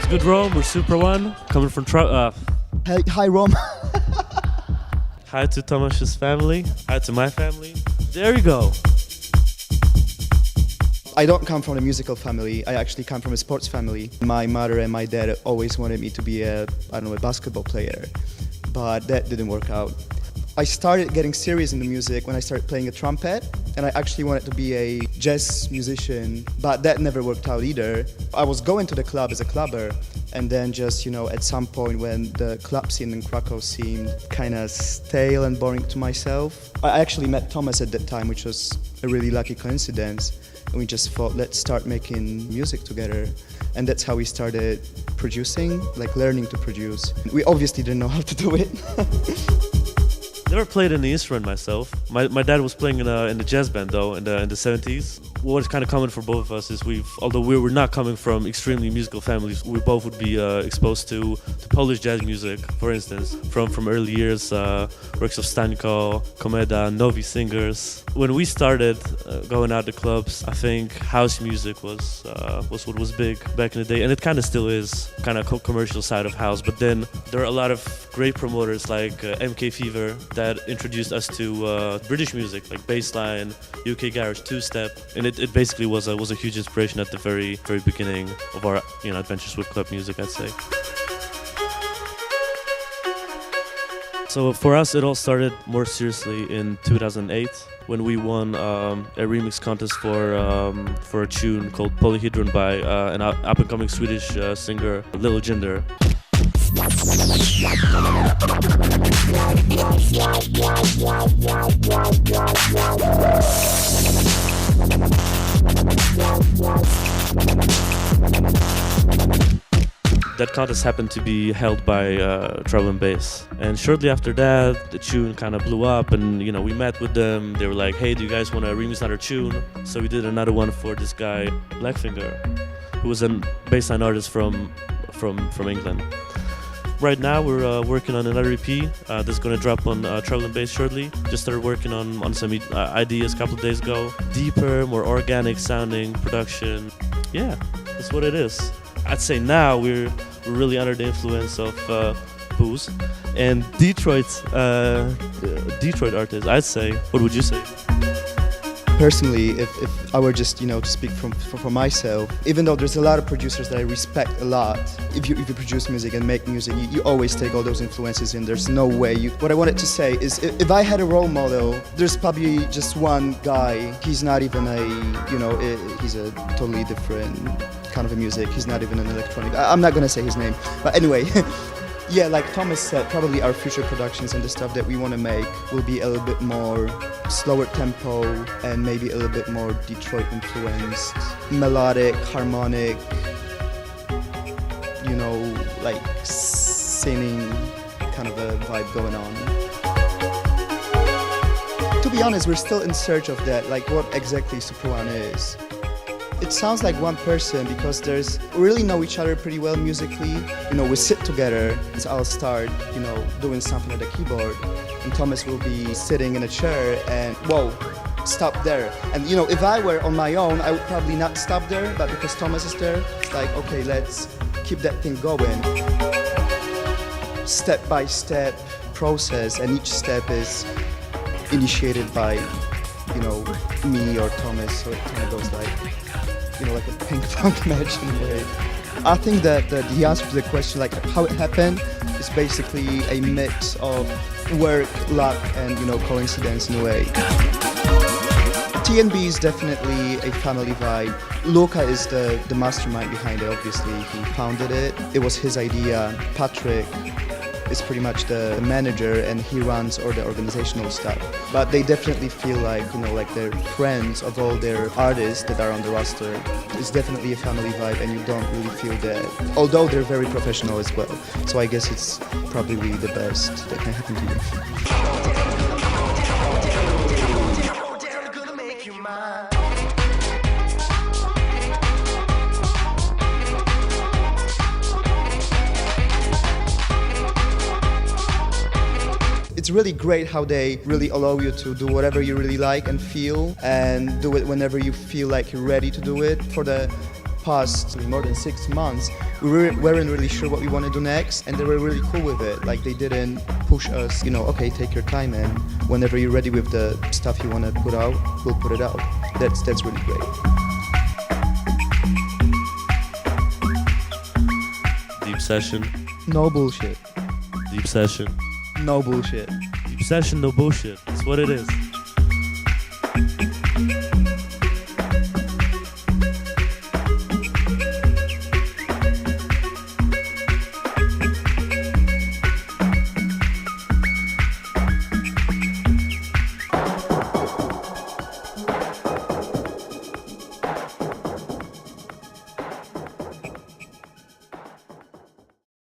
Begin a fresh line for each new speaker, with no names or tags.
good, Rome? We're Supra One, coming from
Hey, hi, Rome.
Hi to Tomas's family. Hi to my family. There you go.
I don't come from a musical family. I actually come from a sports family. My mother and my dad always wanted me to be a basketball player, but that didn't work out. I started getting serious in the music when I started playing a trumpet, and I actually wanted to be a jazz musician, but that never worked out either. I was going to the club as a clubber, and then just, at some point when the club scene in Krakow seemed kind of stale and boring to myself, I actually met Tomas at that time, which was a really lucky coincidence. And we just thought, let's start making music together. And that's how we started producing, learning to produce. We obviously didn't know how to do it.
Never played any instrument myself. My dad was playing in the jazz band though in the 70s. What's kind of common for both of us is although we were not coming from extremely musical families, we both would be exposed to Polish jazz music, for instance, from early years, works of Stańko, Komeda, Novi singers. When we started going out to clubs, I think house music was what was big back in the day, and it kind of still is, kind of commercial side of house. But then there are a lot of great promoters like MK Fever that introduced us to British music like bassline, UK garage, two-step, and it basically was a huge inspiration at the very beginning of our adventures with club music, I'd say. So for us, it all started more seriously in 2008 when we won a remix contest for a tune called Polyhedron by an up-and-coming Swedish singer, Lil Jinder. That contest happened to be held by Treble and Bass, and shortly after that, the tune kind of blew up, and we met with them. They were like, "Hey, do you guys want to remix another tune?" So we did another one for this guy Blackfinger, who was a bassline artist from England. Right now, we're working on another EP that's going to drop on Treble and Bass shortly. Just started working on some ideas a couple of days ago. Deeper, more organic sounding production. Yeah, that's what it is. I'd say now we're really under the influence of booze and Detroit artists, I'd say. What would you say?
Personally, if I were just, to speak for myself, even though there's a lot of producers that I respect a lot, if you produce music and make music, you always take all those influences in. There's no way what I wanted to say is, if I had a role model, there's probably just one guy. He's not even he's a totally different kind of a music. He's not even an electronic. I'm not gonna say his name, but anyway. Yeah, like Thomas said, probably our future productions and the stuff that we want to make will be a little bit more slower tempo and maybe a little bit more Detroit influenced, melodic, harmonic, like singing kind of a vibe going on. To be honest, we're still in search of that, like what exactly Supra One is. It sounds like one person because we really know each other pretty well musically. We sit together. So I'll start, doing something at the keyboard, and Thomas will be sitting in a chair and, whoa, stop there. And if I were on my own, I would probably not stop there, but because Thomas is there, it's like, okay, let's keep that thing going. Step-by-step process, and each step is initiated by, me or Thomas, so it kind of goes like a ping-pong match in a way. I think that the answer to the question, like how it happened, is basically a mix of work, luck, and coincidence in a way. TNB is definitely a family vibe. Luca is the mastermind behind it, obviously. He founded it. It was his idea. Patrick is pretty much the manager, and he runs all the organizational stuff. But they definitely feel like, like they're friends of all their artists that are on the roster. It's definitely a family vibe, and you don't really feel that. Although they're very professional as well. So I guess it's probably the best that can happen to you. It's really great how they really allow you to do whatever you really like and feel, and do it whenever you feel like you're ready to do it. For the past more than 6 months, we weren't really sure what we want to do next, and they were really cool with it. Like, they didn't push us, okay, take your time, and whenever you're ready with the stuff you want to put out, we'll put it out. That's really great.
Deep session.
No bullshit.
Deep session.
No bullshit.
Deep session, no bullshit. That's what it is.